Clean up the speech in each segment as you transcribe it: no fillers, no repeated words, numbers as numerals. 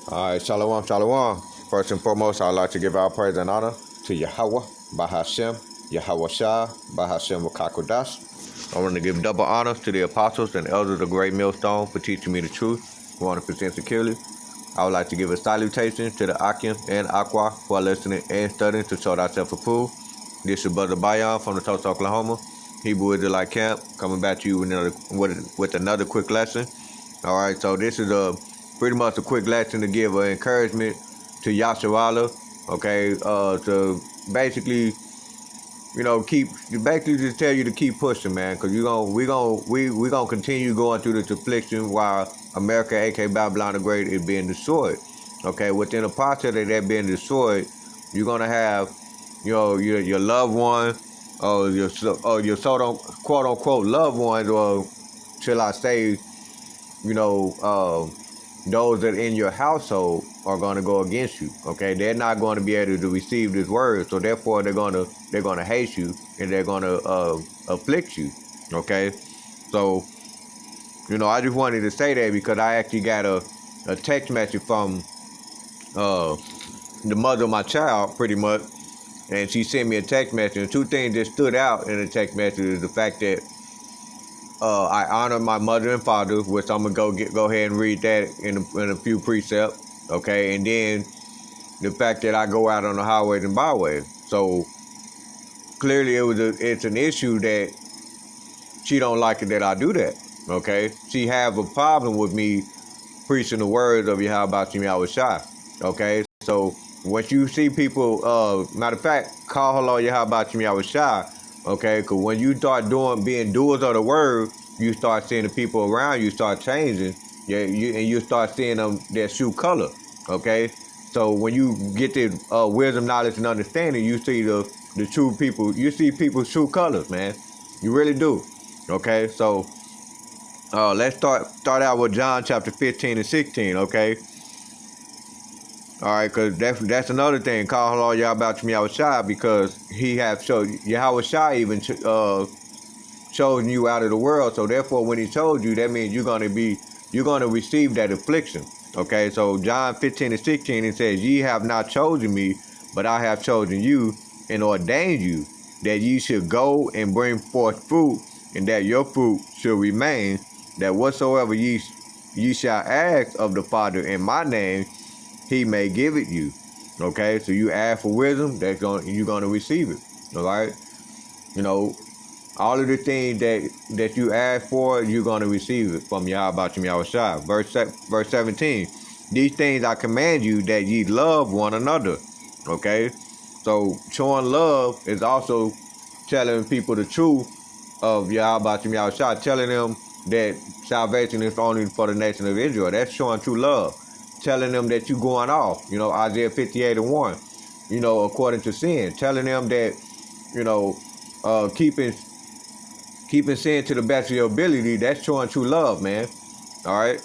All right, shalom, shalom. First and foremost, I'd like to give our praise and honor to Yahweh, Bahashem, Yahweh Shah, Bahashem Wakakodash. I want to give double honor to the apostles and elders of Great Millstone for teaching me the truth 100% securely. I would like to give a salutation to the Akim and Aqua who are listening and studying to show thyself approved. This is Brother Bayon from the Tulsa, Oklahoma, Hebrew Israelite Camp, coming back to you with another quick lesson. All right, so this is pretty much a quick lesson to give encouragement to Yasharahla, okay, to basically, basically just tell you to keep pushing, man, because we gonna continue going through this affliction while America, aka Babylon the Great, is being destroyed. Okay, within the process of that being destroyed, you're gonna have, your loved one, or your so quote unquote loved ones, or shall I say, those that in your household are going to go against you. Okay, they're not going to be able to receive this word, so therefore they're gonna hate you and they're gonna afflict you. Okay, so I just wanted to say that because I actually got a text message from the mother of my child, pretty much, and she sent me a text message. And two things that stood out in the text message is the fact that I honor my mother and father, which I'm gonna go ahead and read that in a few precepts, okay, and then the fact that I go out on the highways and byways. So clearly, it's an issue that she don't like it that I do that, okay. She have a problem with me preaching the words of Yahweh Yahweh Shai, okay. So once you see people, matter of fact, call hello Yahweh Yahweh Shai. Okay, because when you start being doers of the word, you start seeing the people around you start changing. Yeah, and you start seeing them their true color. Okay, so when you get the wisdom, knowledge, and understanding, you see the true people. You see people's true colors, man. You really do. Okay, so let's start out with John chapter 15 and 16. Okay. All right, because that's another thing. Call hello y'all about Yahweh Shai, because he have showed Yahweh Shai even chosen you out of the world. So therefore, when he chose you, that means you're gonna receive that affliction. Okay, so John 15 and 16, it says, "Ye have not chosen me, but I have chosen you and ordained you, that ye should go and bring forth fruit, and that your fruit should remain, that whatsoever ye shall ask of the Father in my name, he may give it you." Okay, so you ask for wisdom, you're gonna receive it. All right, all of the things that you ask for, you're gonna receive it from Yahweh Yahweh Shai. Verse 17. "These things I command you, that ye love one another." Okay, so showing love is also telling people the truth of Yahweh Yahweh Shai, telling them that salvation is only for the nation of Israel. That's showing true love. Telling them that you going off, Isaiah 58 and 1, according to sin. Telling them that, keeping sin to the best of your ability, that's showing true love, man. All right.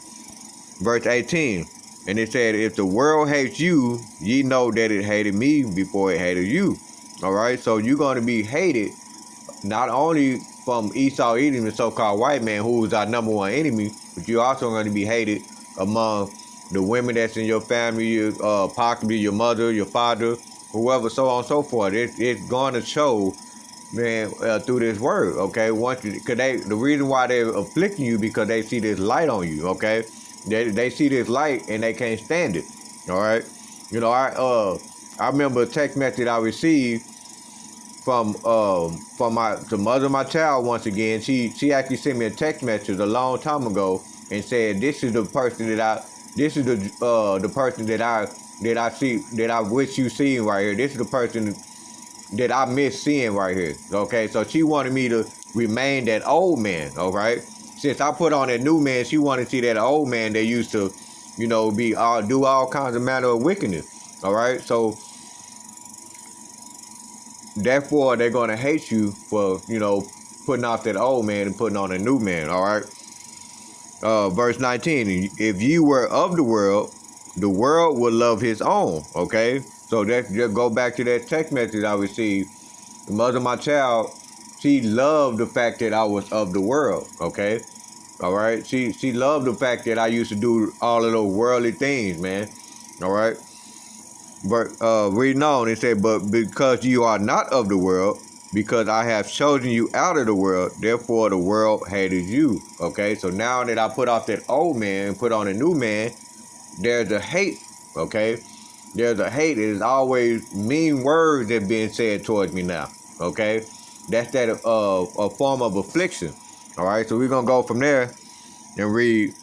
Verse 18, and it said, "If the world hates you, ye know that it hated me before it hated you." All right. So you're going to be hated not only from Esau Edom, the so-called white man, who is our number one enemy, but you're also going to be hated among the women that's in your family, possibly your mother, your father, whoever, so on and so forth. It's going to show, man, through this word, okay? The reason why they're afflicting you, because they see this light on you, okay? They see this light and they can't stand it, all right? I remember a text message I received from the mother of my child. Once again, she actually sent me a text message a long time ago and said, "This is the person the person that I see, that I wish you seeing right here. This is the person that I miss seeing right here." Okay, so she wanted me to remain that old man. All right, since I put on that new man, she wanted to see that old man that used to, do all kinds of manner of wickedness. All right, so therefore they're gonna hate you for putting off that old man and putting on a new man. All right. Verse 19, "If you were of the world would love his own." Okay, so that just go back to that text message I received. The mother of my child, she loved the fact that I was of the world. Okay, all right. She loved the fact that I used to do all of those worldly things, man. All right. But reading on, it said, but because you are not of the world, because I have chosen you out of the world, therefore the world hated you. Okay, so now that I put off that old man and put on a new man, there's a hate. Okay, there's a hate. It is always mean words that being said towards me now. Okay, that's that a form of affliction. All right, so we're gonna go from there and read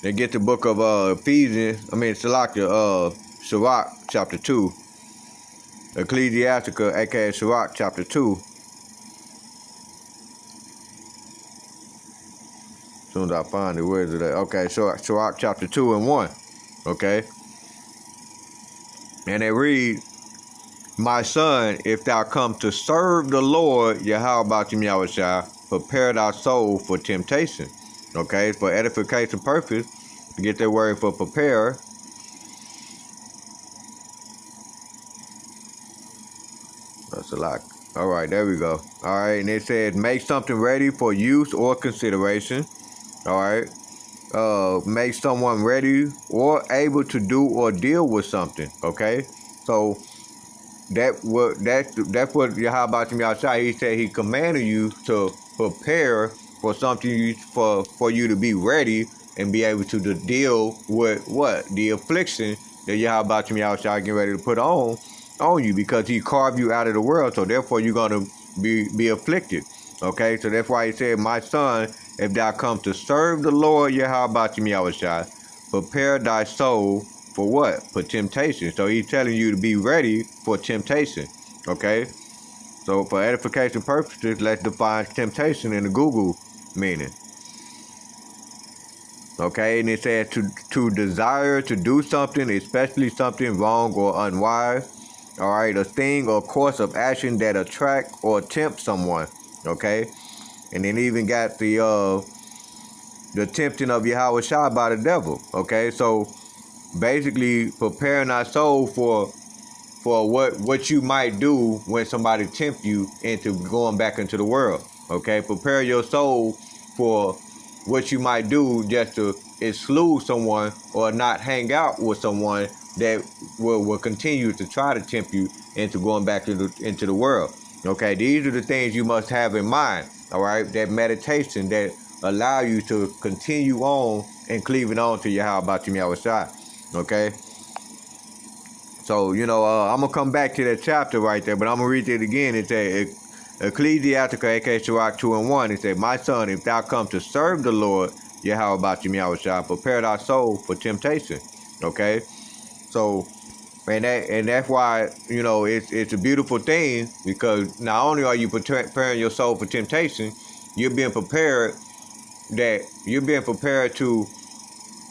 and get the book of Sirach chapter 2, Ecclesiastica, aka Sirach chapter 2. As soon as I find it, where is it at? Okay, Sirach chapter 2 and 1. Okay, and it reads, my son, if thou come to serve the Lord, Yahweh Yahushua, prepare thy soul for temptation. Okay, for edification purpose, to get that word for prepare. That's a lot. All right, there we go. All right, and it says, make something ready for use or consideration. All right, make someone ready or able to do or deal with something. Okay, so that's what Yahweh Yahushua, he said he commanded you to prepare for something for you to be ready and be able to deal with what? The affliction that Yahweh Yahushua getting ready to put on you, because he carved you out of the world, so therefore you're gonna be afflicted. Okay, so that's why he said, my son, if thou come to serve the Lord Yahweh Yahushua, prepare thy soul for what? For temptation. So he's telling you to be ready for temptation. Okay? So for edification purposes, let's define temptation in the Google meaning. Okay, and it says to desire to do something, especially something wrong or unwise. All right, a thing or course of action that attract or tempt someone. Okay, and then even got the tempting of Yahweh Shah by the devil. Okay, so basically preparing our soul for what you might do when somebody tempt you into going back into the world. Okay, prepare your soul for what you might do just to exclude someone or not hang out with someone that will continue to try to tempt you into going back into the world. Okay, these are the things you must have in mind. All right, that meditation that allow you to continue on and cleaving on to Yahweh Shai. Okay, so I'm gonna come back to that chapter right there, but I'm gonna read it again. It says Ecclesiastica, aka Sirach 2 and 1. It says, my son, if thou come to serve the Lord Yahweh Shai, prepare thy soul for temptation. Okay, so and that's why it's a beautiful thing, because not only are you preparing your soul for temptation, you're being prepared to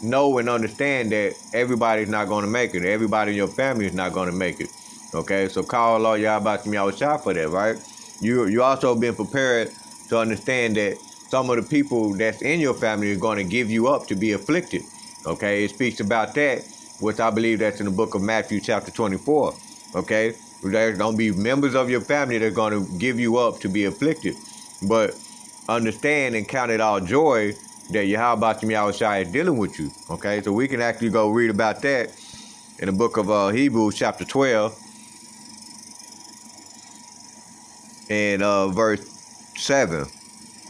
know and understand that everybody's not going to make it. Everybody in your family is not going to make it. Okay, so call Allah Yahweh Shah for that, right? You also been prepared to understand that some of the people that's in your family are going to give you up to be afflicted. Okay, it speaks about that, which I believe that's in the book of Matthew chapter 24. Okay, there's going to be members of your family that are going to give you up to be afflicted. But understand and count it all joy that Yahweh Shai is dealing with you. Okay, so we can actually go read about that in the book of Hebrews chapter 12 and verse 7.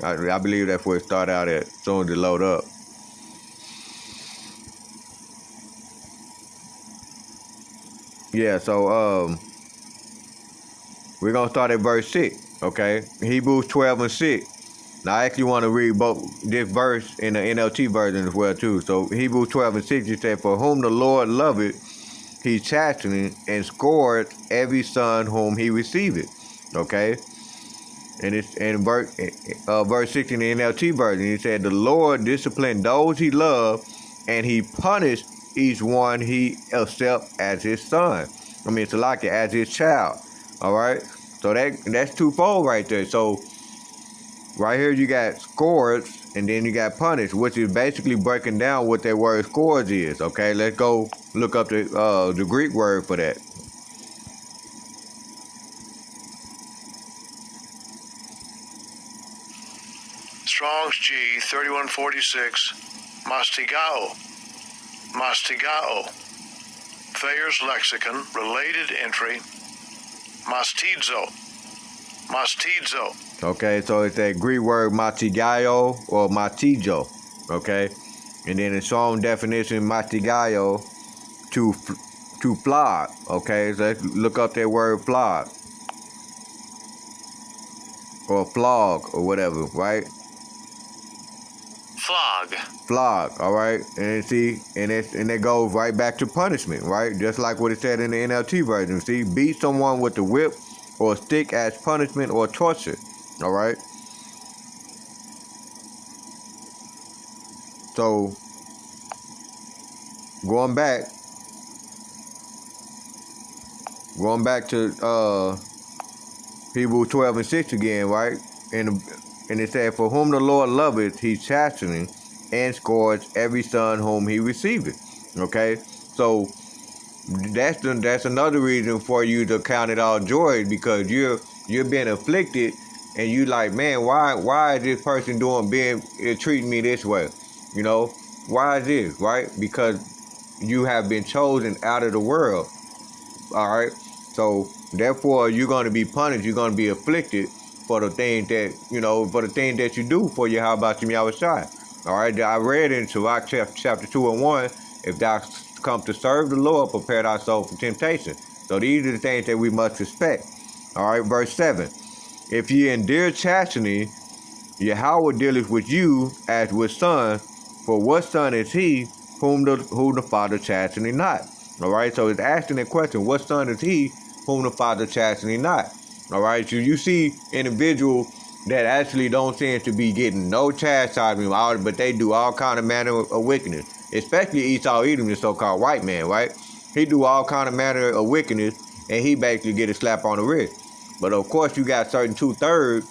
I believe that's where it started out at, as soon as it load up. Yeah, so we're going to start at verse 6, okay? Hebrews 12 and 6. Now, I actually want to read both this verse in the NLT version as well, too. So, Hebrews 12 and 6, it said, for whom the Lord loveth, he chasteneth and scourged every son whom he receiveth. Okay? And it's in verse 6 in the NLT version, he said, the Lord disciplined those he loved, and he punished each one he accept as his son. I mean, it's like it as his child. All right? So that's twofold right there. So right here you got scourged, and then you got punished, which is basically breaking down what that word scourge is. Okay, let's go look up the Greek word for that. Strong's G 3146, mastigao. mastigao. Thayer's Lexicon, related entry, mastizo. Okay, so it's that Greek word matigayo or matijo. Okay, and then its own definition, matigayo, to flog. Okay, so let's look up that word flog or flog or whatever, right? Flog, all right, and see, and it goes right back to punishment, right? Just like what it said in the NLT version. See, beat someone with a whip or a stick as punishment or torture, all right. So going back to Hebrews 12 and 6 again, right? And it said, for whom the Lord loveth, he chasteneth and scourge every son whom he receiveth. Okay, so that's another reason for you to count it all joy, because you're being afflicted, and you like, man, why is this person treating me this way? You know, why is this, right? Because you have been chosen out of the world. All right, so therefore you're going to be punished. You're going to be afflicted for the things that you do for Yahweh Shai. All right, I read in Sirach chapter 2 and 1, if thou come to serve the Lord, prepare thy soul for temptation. So these are the things that we must respect. All right, verse 7. If ye endure chastening, Yahweh dealeth with you as with son, for what son is he whom the Father chasteneth not? All right, so it's asking the question, what son is he whom the Father chasteneth not? All right, so you see individuals that actually don't seem to be getting no chastisement, but they do all kind of manner of wickedness. Especially Esau Edom, the so-called white man, right? He do all kind of manner of wickedness, and he basically get a slap on the wrist. But of course, you got certain 2/3,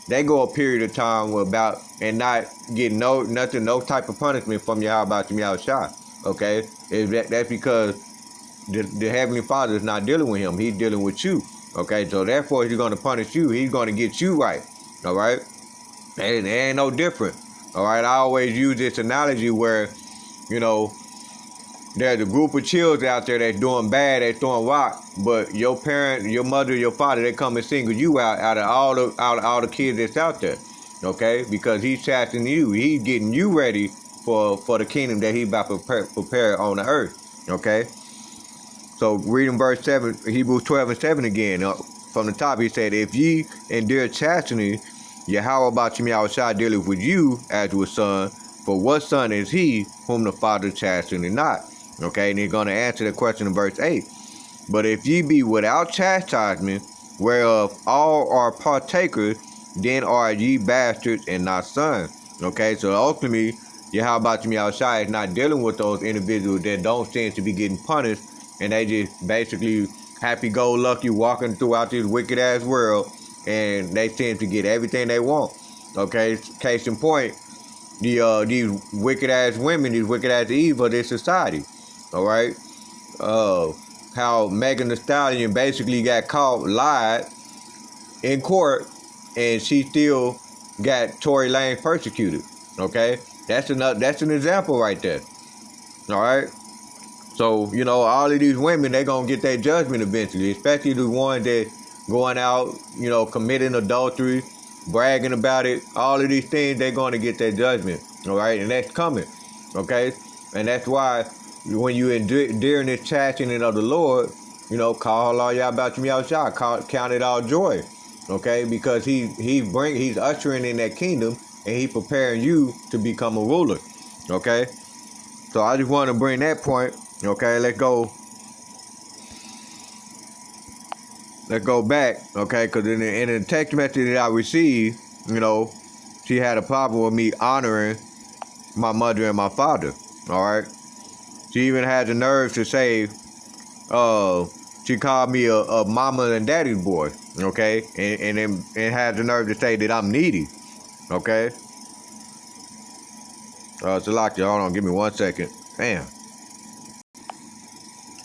they go a period of time without and not getting no type of punishment from Yahweh Shai. Okay, that's because the Heavenly Father is not dealing with him; he's dealing with you. Okay, so therefore he's going to punish you. He's going to get you right. All right, and it ain't no different. All right, I always use this analogy where, you know, there's a group of children out there that's doing bad, that's throwing rock, but your parent, your mother, your father, they come and single you out of all the kids that's out there. Okay, because he's chastening you. He's getting you ready for the kingdom that he's about to prepare on the earth. Okay. So reading verse 7, Hebrews 12 and 7 again, from the top, he said, if ye endure chastening, Yahweh Shai dealeth with you as with son, for what son is he whom the Father chasteneth not? Okay, and he's going to answer the question in verse 8. But if ye be without chastisement, whereof all are partakers, then are ye bastards and not sons. Okay, so ultimately, Yahweh Shai is not dealing with those individuals that don't seem to be getting punished, and they just basically happy-go-lucky walking throughout this wicked-ass world, and they tend to get everything they want. Okay, case in point, these wicked-ass women, these wicked-ass Eve of this society. All right, how Megan Thee Stallion basically got caught, lied in court, and she still got Tory Lanez persecuted. Okay, that's an example right there. All right. So, you know, all of these women, they're going to get their judgment eventually, especially the ones that going out, you know, committing adultery, bragging about it. All of these things, they're going to get their judgment, all right? And that's coming, okay? And that's why when you during this chastening of the Lord, you know, call all y'all about your shot, count it all joy, okay? Because he's ushering in that kingdom, and he's preparing you to become a ruler, okay? So I just want to bring that point. Okay, let's go back, okay, because in the text message that I received, you know, she had a problem with me honoring my mother and my father, all right? She even had the nerve to say, she called me a mama and daddy's boy, okay? And had the nerve to say that I'm needy, okay? Salakia, hold on, give me 1 second. Damn.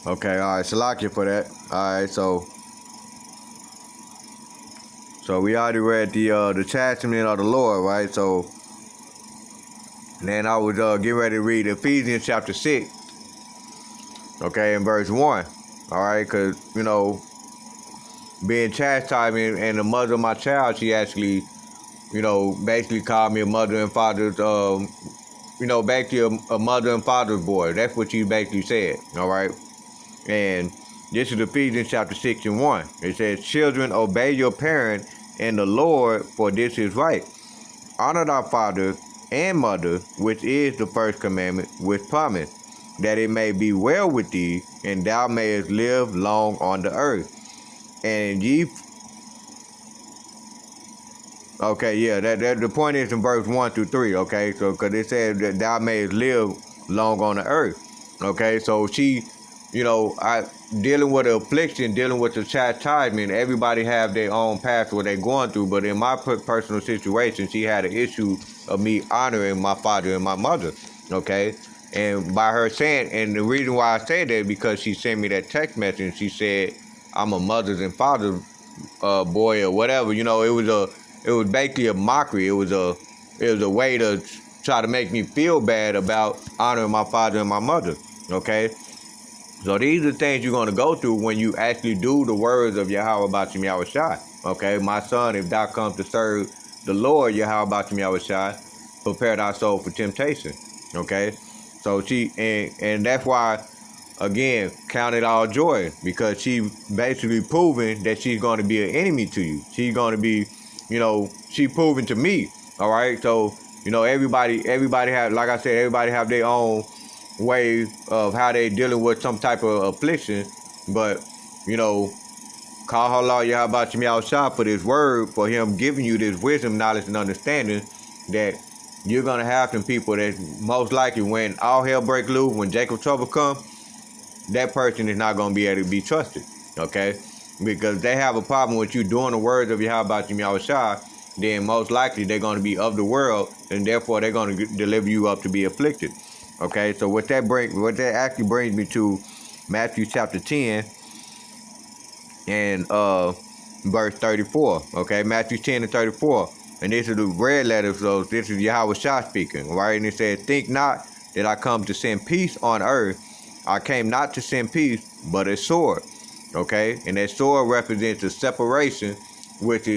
Okay, all right, Salakia for that. All right, so we already read the chastisement of the Lord, right? So, and then I was getting ready to read Ephesians chapter 6, okay, in verse 1. All right, because, being chastised and the mother of my child, she actually, basically called me a mother and father's, basically a mother and father's boy. That's what she basically said, all right? And this is Ephesians chapter 6 and 1. It says, children, obey your parent in the Lord, for this is right. Honor thy father and mother, which is the first commandment, with promise, that it may be well with thee, and thou mayest live long on the earth. And ye... Okay, yeah, that the point is in verse 1 through 3, okay? So, because it says that thou mayest live long on the earth, okay? So she, dealing with the affliction, dealing with the chastisement, everybody have their own path what they're going through, but in my personal situation, she had an issue of me honoring my father and my mother, okay? And by her saying, and the reason why I say that is because she sent me that text message, and she said, I'm a mother's and father's boy or whatever, it was basically a mockery. It was a way to try to make me feel bad about honoring my father and my mother, okay? So these are the things you're going to go through when you actually do the words of Yahweh Ba'Shem Yahushai, okay? My son, if thou comes to serve the Lord, Yahweh Ba'Shem Yahushai, prepare thy soul for temptation, okay? So and that's why, again, count it all joy, because she basically proving that she's going to be an enemy to you. She's going to be, she proving to me, all right? So, everybody have, like I said, everybody have their own way of how they dealing with some type of affliction, but, call her Lord Yahweh Ba'Shem Yahushai for this word, for him giving you this wisdom, knowledge, and understanding that you're going to have some people that most likely when all hell break loose, when Jacob's trouble come, that person is not going to be able to be trusted, okay? Because they have a problem with you doing the words of Yahweh Ba'Shem Yahushai, then most likely they're going to be of the world, and therefore they're going to deliver you up to be afflicted, okay? So what that actually brings me to Matthew chapter 10 and verse 34, okay? Matthew 10 and 34. And this is the red letter, so this is Yahweh Shah speaking, right? And it says, think not that I come to send peace on earth. I came not to send peace, but a sword, okay? And that sword represents a separation, which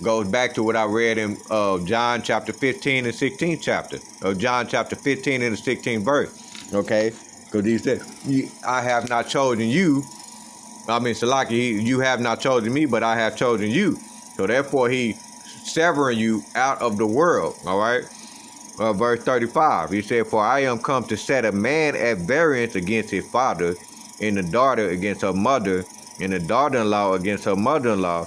goes back to what I read in John chapter 15 and 16th chapter, of John chapter 15 and the 16th verse, okay? Because he said, I have not chosen you. I mean, Salaki, you have not chosen me, but I have chosen you. So therefore, he severing you out of the world, all right? Verse 35, he said, for I am come to set a man at variance against his father, and the daughter against her mother, and the daughter-in-law against her mother-in-law,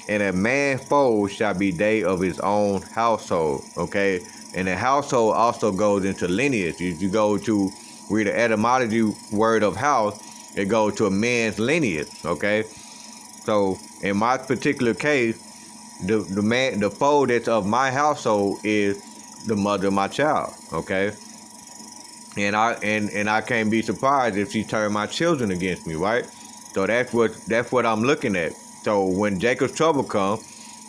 and a man's foe shall be they of his own household, okay? And the household also goes into lineage. If you go to read the etymology word of house, it goes to a man's lineage, okay? So in my particular case, the foe that's of my household is the mother of my child, okay? And I can't be surprised if she turned my children against me, right? So that's what I'm looking at. So when Jacob's trouble comes,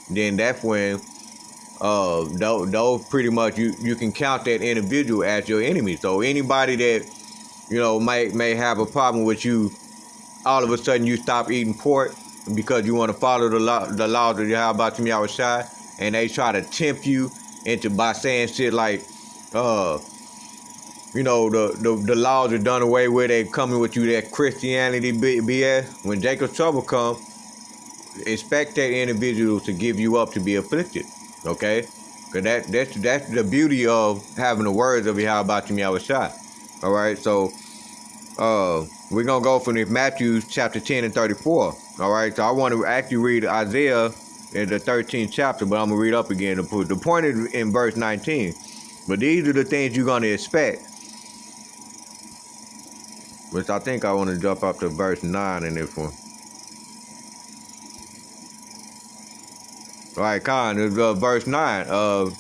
then that's when those pretty much you can count that individual as your enemy. So anybody that may have a problem with you, all of a sudden you stop eating pork because you want to follow the laws of Yahweh Ba'Shem Yahushai, and they try to tempt you into by saying shit like, the laws are done away with, they coming with you that Christianity BS. When Jacob's trouble comes, expect that individual to give you up to be afflicted, okay? Because that's the beauty of having the words of Yahweh Ba'Shem Yahushai. All right, so we're going to go from Matthew chapter 10 and 34. All right, so I want to actually read Isaiah in the 13th chapter, but I'm going to read up again. The point is in verse 19. But these are the things you're going to expect. Which I think I want to jump up to verse 9 in this one. All right, Khan, it's verse 9 of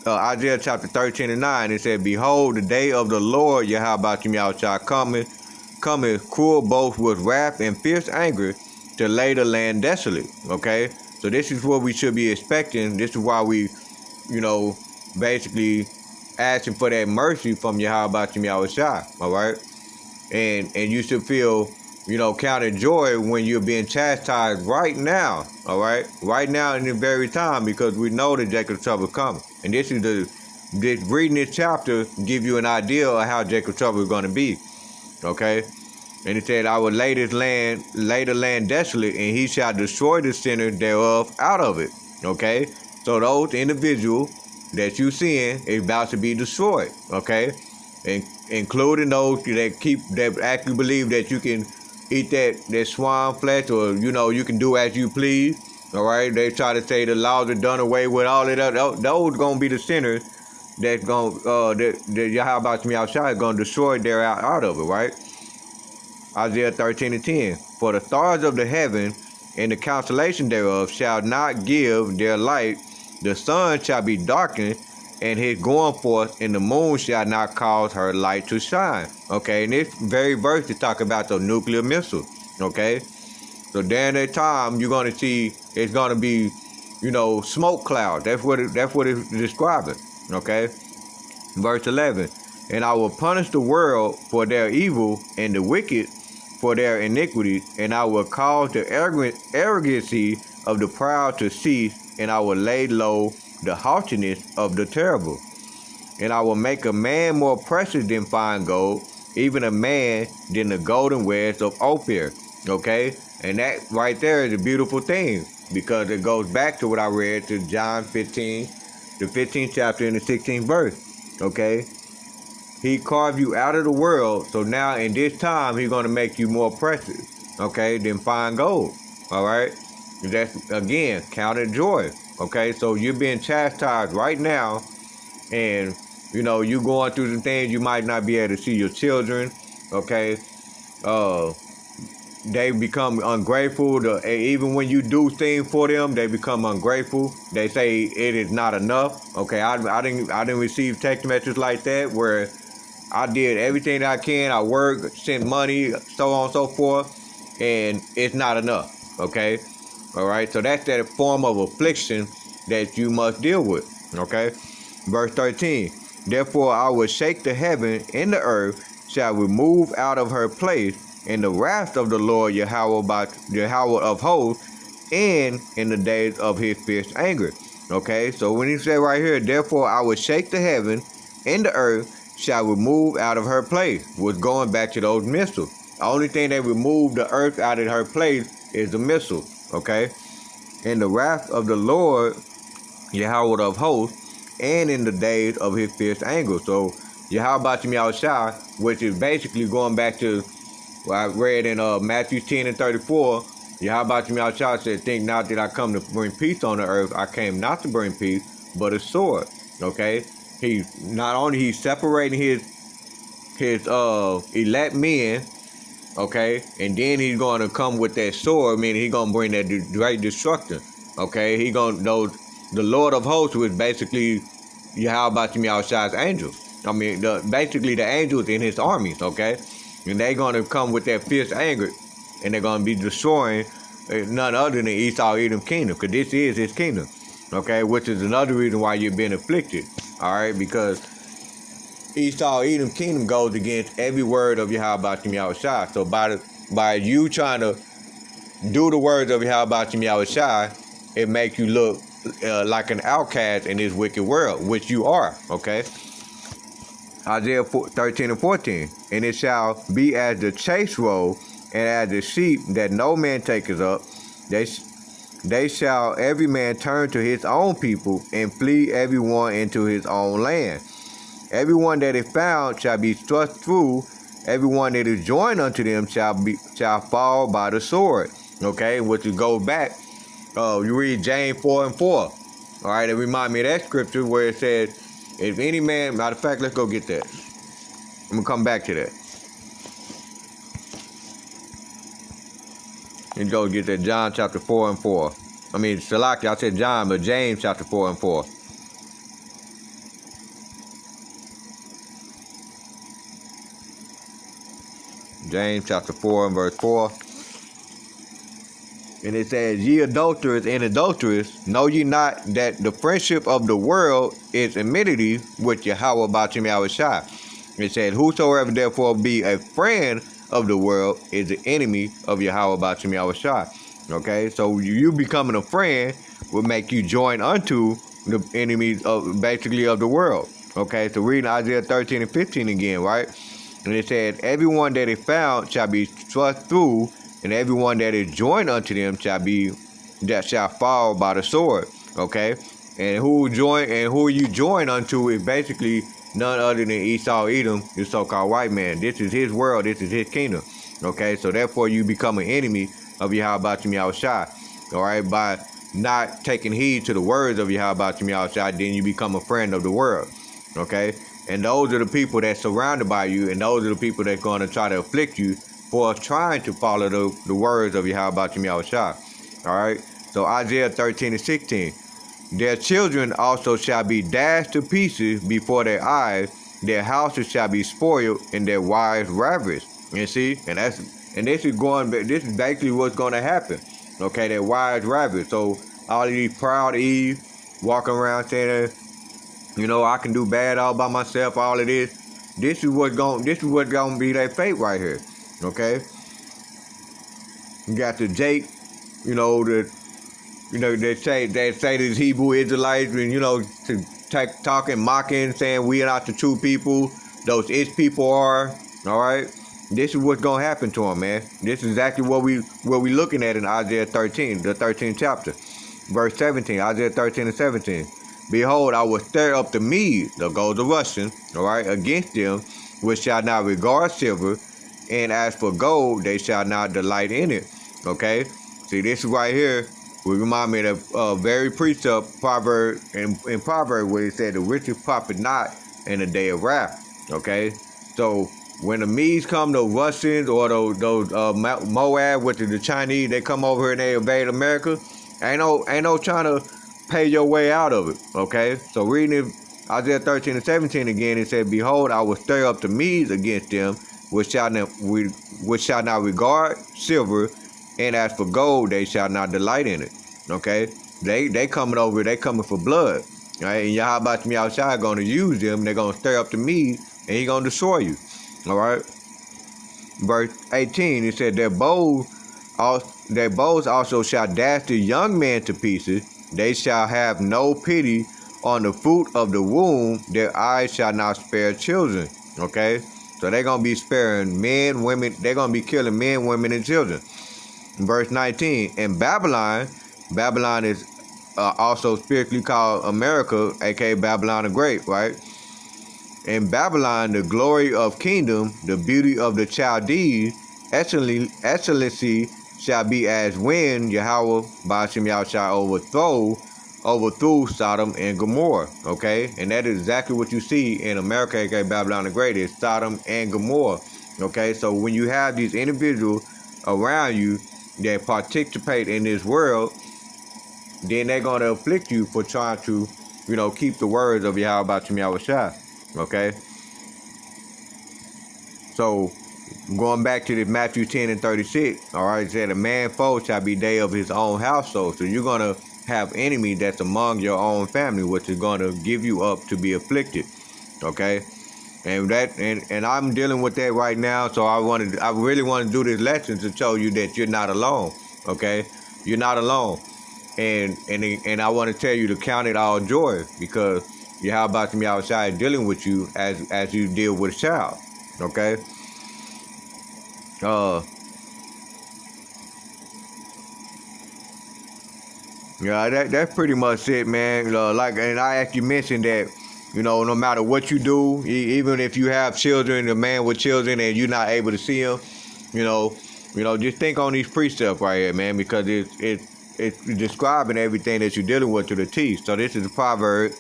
Isaiah chapter 13 and 9. It said, behold, the day of the Lord, Yahweh Ba'Shem Yahushai, cometh cruel both with wrath and fierce anger to lay the land desolate, okay? So this is what we should be expecting. This is why we, basically asking for that mercy from Yahweh Ba'Shem Yahushai, all right? And you should feel, counted joy when you're being chastised right now, all right? Right now in the very time, because we know that Jacob's trouble coming. And this reading this chapter give you an idea of how Jacob's trouble is going to be, okay? And it said, I will lay the land desolate, and he shall destroy the sinner thereof out of it, okay? So those individuals that you seeing is about to be destroyed, okay? And including those that actually believe that you can eat that swan flesh, or you can do as you please. All right, they try to say the laws are done away with. All of that. Those gonna be the sinners that's gonna that Yahweh Shai is gonna destroy their out of it. Right. Isaiah 13:10. For the stars of the heaven and the constellation thereof shall not give their light. The sun shall be darkened, and his going forth, and the moon shall not cause her light to shine. Okay, and this very verse is talking about the nuclear missile. Okay, so during that time, you're gonna see it's gonna be, smoke cloud. That's what it's describing. Okay, verse 11. And I will punish the world for their evil and the wicked for their iniquity, and I will cause the arrogancy of the proud to cease, and I will lay low the haughtiness of the terrible. And I will make a man more precious than fine gold, even a man than the golden wares of Ophir. Okay? And that right there is a beautiful thing, because it goes back to what I read to John 15, the 15th chapter and the 16th verse. Okay? He carved you out of the world, so now in this time, he's going to make you more precious, okay, than fine gold. All right? That's, again, counted joy. Okay, so you're being chastised right now, and you're going through some things. You might not be able to see your children. Okay, they become ungrateful. Even when you do things for them, they become ungrateful. They say it is not enough. Okay, I didn't receive text messages like that where I did everything that I can. I worked, sent money, so on and so forth, and it's not enough. Okay. All right, so that's that form of affliction that you must deal with, okay? Verse 13, therefore I will shake the heaven and the earth shall remove out of her place, and the wrath of the Lord Yahweh of hosts, and in the days of his fierce anger. Okay, so when he said right here, therefore I will shake the heaven and the earth shall remove out of her place, was going back to those missiles. The only thing that removed the earth out of her place is the missile. Okay, and the wrath of the Lord Yahweh of hosts, and in the days of his fierce anger. So Yahweh Shai, which is basically going back to what I read in Matthew 10 and 34. Yahweh Shai said, think not that I come to bring peace on the earth. I came not to bring peace, but a sword. Okay, he's separating his elect men. Okay, and then he's going to come with that sword, meaning he's going to bring that great destruction. Okay, the Lord of hosts was basically Yahweh Shai's angels. I mean, basically the angels in his armies. Okay, and they're going to come with that fierce anger, and they're going to be destroying none other than Esau Edom kingdom, because this is his kingdom. Okay, which is another reason why you're being afflicted. All right, because Esau Edom kingdom goes against every word of Yahweh Shai. So by you trying to do the words of Yahweh Shai, it makes you look like an outcast in this wicked world, which you are. Okay. Isaiah 13 and 14. And it shall be as the chase roll, and as the sheep that no man taketh up. They shall every man turn to his own people, and flee every one into his own land. Everyone that is found shall be thrust through. Everyone that is joined unto them shall fall by the sword. Okay, which will go back. You read James 4 and 4. All right, it remind me of that scripture where it says, if any man, matter of fact, let's go get that. I'm gonna come back to that. Let's go get that John chapter 4 and 4. I mean, Salaki, I said John, but James chapter 4 and 4. James chapter 4 and verse 4. And it says, ye adulterers and adulterers, know ye not that the friendship of the world is enmity with Yahweh Shai? It said, whosoever therefore be a friend of the world is the enemy of Yahweh Ba'ashem Yahushua. Okay, so you becoming a friend will make you join unto the enemies of basically of the world. Okay, so reading Isaiah 13 and 15 again, right? And it said, everyone that is found shall be thrust through, and everyone that is joined unto them shall fall by the sword. Okay, and who you join unto is basically none other than Esau Edom, the so-called white man. This is his world. This is his kingdom. Okay, so therefore you become an enemy of Yahweh Ba'ashem Yahushua. All right, by not taking heed to the words of Yahweh Ba'ashem Yahushua, then you become a friend of the world. Okay, and those are the people that's surrounded by you, and those are the people that's going to try to afflict you for trying to follow the words of Yahweh Ba'ashem Yahushua. All right, so Isaiah 13 and 16. Their children also shall be dashed to pieces before their eyes. Their houses shall be spoiled, and their wives ravished. You see, and this is basically what's going to happen. Okay, their wives ravished. So all of these proud Eve walking around saying, I can do bad all by myself. All of this. This is what's gonna be their fate right here. Okay. You got the Jake, they say these Hebrew Israelites, and talking, mocking, saying we are not the true people. Those ish people are. All right. This is what's gonna happen to them, man. This is exactly what we looking at in Isaiah 13, the 13th chapter, verse 17. Isaiah 13 and 17. Behold, I will stir up the Medes, the goes the Russian, all right, against them, which shall not regard silver, and as for gold, they shall not delight in it. Okay. See, this is right here. We remind me of a very precept proverb in Proverbs where it said the riches profit not in the day of wrath. Okay, so when the Medes come, those Russians or those Moab, which is the Chinese, they come over here and they invade America. Ain't no trying to pay your way out of it. Okay, so reading it, Isaiah 13 and 17 again, it said, "Behold, I will stir up the Medes against them, which shall not regard silver." And as for gold, they shall not delight in it. Okay? They coming over, they coming for blood. Right? And Yahweh Ba'ashem Yahushua going to use them. They're going to stir up the meat, and he's going to destroy you. All right? Verse 18, it said, their bows also shall dash the young men to pieces. They shall have no pity on the fruit of the womb. Their eyes shall not spare children. Okay? So they're going to be sparing men, women. They're going to be killing men, women, and children. Verse 19, in Babylon is also spiritually called America, aka Babylon the Great, right? In Babylon, the glory of kingdom, the beauty of the Chaldees, excellency shall be as when Yahweh Ba'ashem Yahushua overthrew Sodom and Gomorrah, okay? And that is exactly what you see in America, aka Babylon the Great, is Sodom and Gomorrah, okay? So when you have these individuals around you that participate in this world, then they're going to afflict you for trying to, keep the words of Yahweh Ba'ashem Yahushua. Okay? So, going back to this Matthew 10 and 36, all right, it said, a man's foe shall be they of his own household. So you're going to have enemy that's among your own family, which is going to give you up to be afflicted. Okay? And I'm dealing with that right now, so I really want to do this lesson to show you that you're not alone. Okay, you're not alone, and I want to tell you to count it all joy, because Yahweh Ba'ashem Yahushua is dealing with you as you deal with a child. Okay. Yeah, that's pretty much it, man. And I actually mentioned that. No matter what you do, even if you have children, a man with children, and you're not able to see them, just think on these precepts right here, man, because it's describing everything that you're dealing with to the T. So this is a proverb.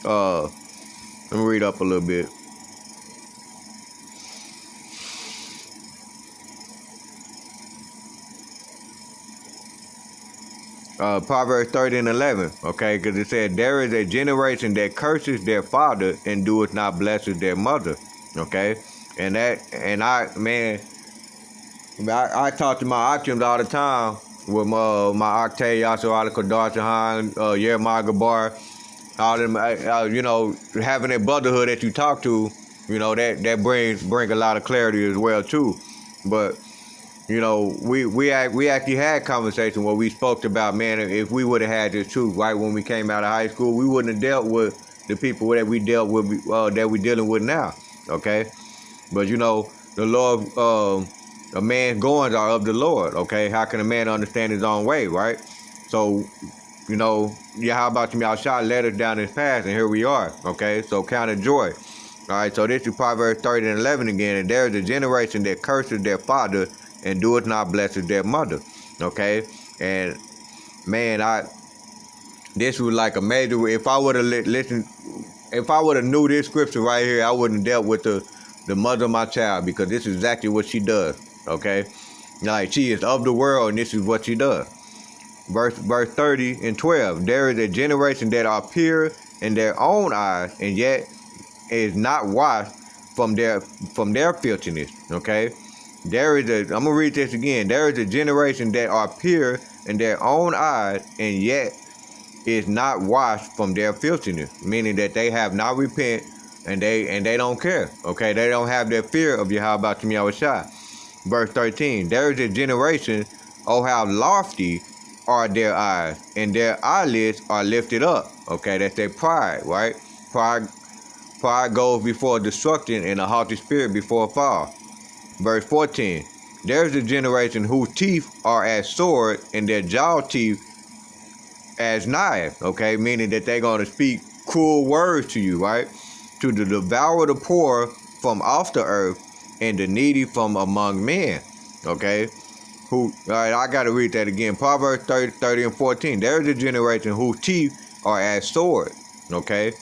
Let me read up a little bit. Proverbs 30 and 11, okay, because it said, there is a generation that curses their father and doeth not blesses their mother, okay, I talk to my Akim all the time with my Octave, Yasharahla, Jeremiah Gabar, all them, having that brotherhood that you talk to, You know, that bring a lot of clarity as well too. But you know, we actually had conversation where we spoke about, man, if we would have had this truth right when we came out of high school, we wouldn't have dealt with the people that we dealt with that we dealing with now. Okay, but you know, the Lord, a man's goings are of the Lord. Okay, how can a man understand his own way, right? So, you know, yeah, how about you, Yasharahla led us down this path, and here we are. Okay, so count it joy. All right, so this is Proverbs 30 and 11 again. And there is a generation that curses their father and doeth not bless their mother. Okay, and man, this was like a major. If I would have listened, if I would have knew this scripture right here, I wouldn't have dealt with the mother of my child, because this is exactly what she does. Okay, like she is of the world, and this is what she does. Verse 30 and 12. There is a generation that are pure in their own eyes, and yet is not washed from their filthiness. Okay, I'm gonna read this again. There is a generation that are pure in their own eyes, and yet is not washed from their filthiness, meaning that they have not repent, and they don't care. Okay, they don't have that fear of Yahweh Shah. Verse 13. There is a generation, oh how lofty are their eyes, and their eyelids are lifted up. Okay, that's their pride, right? Pride goes before destruction, and a haughty spirit before a fall. Verse 14. There is a generation whose teeth are as swords, and their jaw teeth as knives. Okay, meaning that they're going to speak cruel words to you, right? To devour the poor from off the earth, and the needy from among men. Okay, all right, I got to read that again. Proverbs 30 and 14. There is a generation whose teeth are as swords. Okay,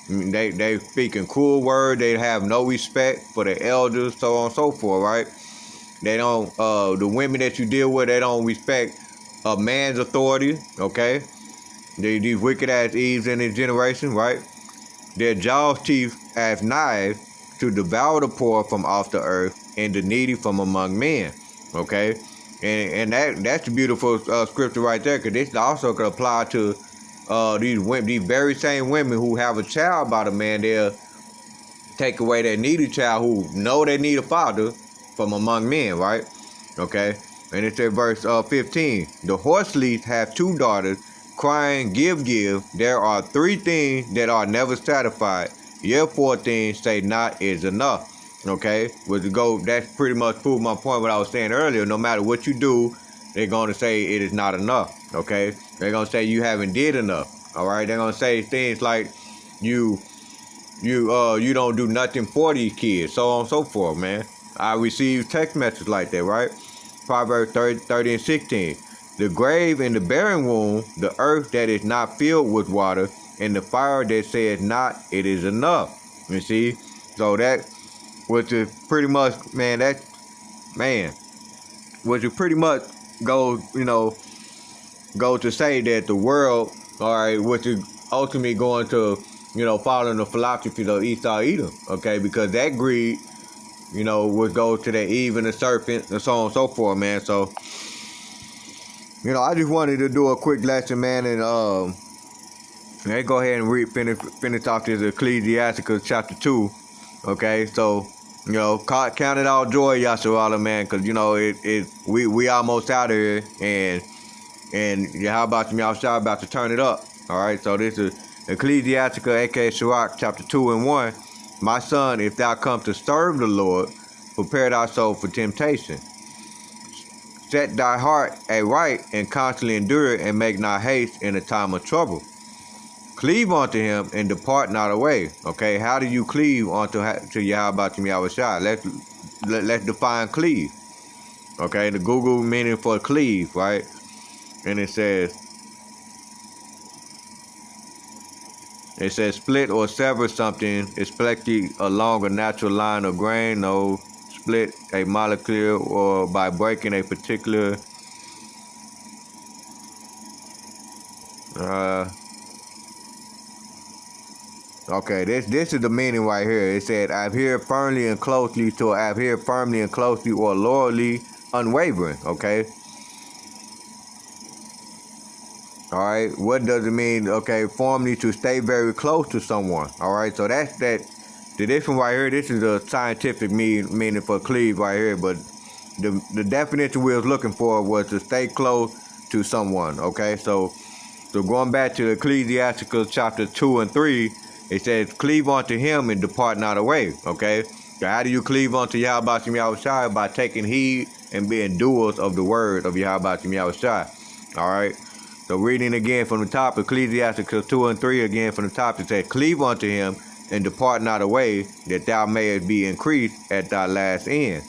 they speaking cruel words. They have no respect for the elders, so on and so forth, right? They don't, the women that you deal with, they don't respect a man's authority. Okay, these wicked ass Eves in this generation, right? Their jaws teeth as knives, to devour the poor from off the earth, and the needy from among men. Okay, and that's a beautiful scripture right there, because this also could apply to these very same women who have a child by the man. They'll take away their needy child who know they need a father from among men, right? Okay, and it says verse 15. The horse leads have two daughters, crying, give, give. There are three things that are never satisfied. Yet four things say not is enough. Okay, that's pretty much proved my point what I was saying earlier. No matter what you do, they're going to say it is not enough. Okay, they're going to say you haven't did enough. All right, they're going to say things like you don't do nothing for these kids, so on and so forth, man. I received text messages like that, right? Proverbs 30 and 16. The grave and the barren womb, the earth that is not filled with water, and the fire that says not, it is enough. You see? So that, which is pretty much, which is pretty much go to say that the world, all right, which is ultimately going to, follow in the philosophy of Esau Edom, okay? Because that greed, would go to the Eve and the serpent and so on and so forth, man. So, I just wanted to do a quick lesson, man, and let's go ahead and finish off this Ecclesiasticus chapter 2, okay? So, count it all joy, Yasharahla, man, because, we almost out of here, and how about you, Yasharahla, about to turn it up, all right? So this is Ecclesiasticus, aka Sirach, chapter 2 and 1. My son, if thou come to serve the Lord, prepare thy soul for temptation. Set thy heart aright and constantly endure, and make not haste in a time of trouble. Cleave unto him and depart not away. Okay, how do you cleave unto Yahweh Shai? Let's define cleave. Okay, the Google meaning for cleave, right? And it says split or sever something, especially along a natural line of grain. No, split a molecule or by breaking a particular okay, this is the meaning right here. It said adhere firmly and closely or loyally unwavering. Okay. All right, what does it mean? Okay, formally to stay very close to someone. All right, so that's the So this one right here, this is a scientific meaning for cleave right here, but the definition we was looking for was to stay close to someone, okay? So going back to Ecclesiasticus chapter 2 and 3, it says, cleave unto him and depart not away, okay? So how do you cleave unto Yahweh Shai? By taking heed and being doers of the word of Yahweh Shai, all right? So reading again from the top, Ecclesiasticus 2 and 3, again from the top, it says, cleave unto him and depart not away, that thou mayest be increased at thy last end.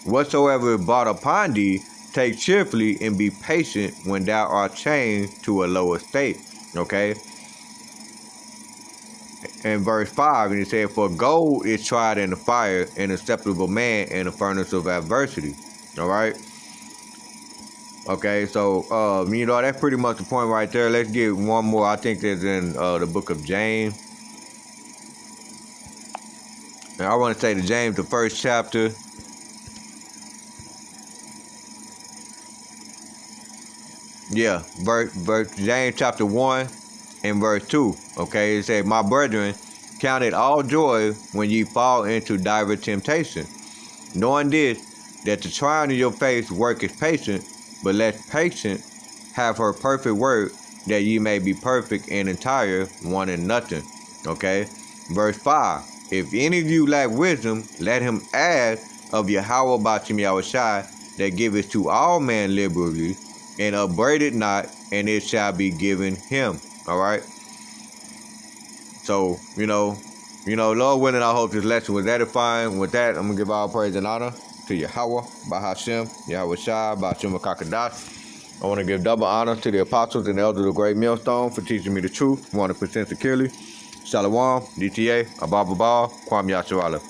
Whatsoever is brought upon thee, take cheerfully and be patient when thou art changed to a lower state. Okay? In verse 5, and it said, for gold is tried in the fire, and acceptable man in the furnace of adversity. All right? Okay, so, that's pretty much the point right there. Let's get one more. I think that's in the book of James. And I want to say to James, the first chapter. Yeah, verse James chapter 1 and verse 2. Okay, it says, my brethren, count it all joy when ye fall into divers temptation, knowing this, that the trying of your faith worketh patience, but let patience have her perfect work, that ye may be perfect and entire, wanting nothing. Okay, verse 5. If any of you lack wisdom, let him ask of Yahweh Shai, that giveth to all men liberally, and upbraid it not, and it shall be given him. All right. So, Lord willing, I hope this lesson was edifying. With that, I'm going to give all praise and honor to Yahweh, Bahashem, Yahweh Shai, Bahashem Kakadash. I want to give double honor to the apostles and the elders of Great Millstone for teaching me the truth 100% securely. Shalom, DTA, Abba Kwam Yasharahla.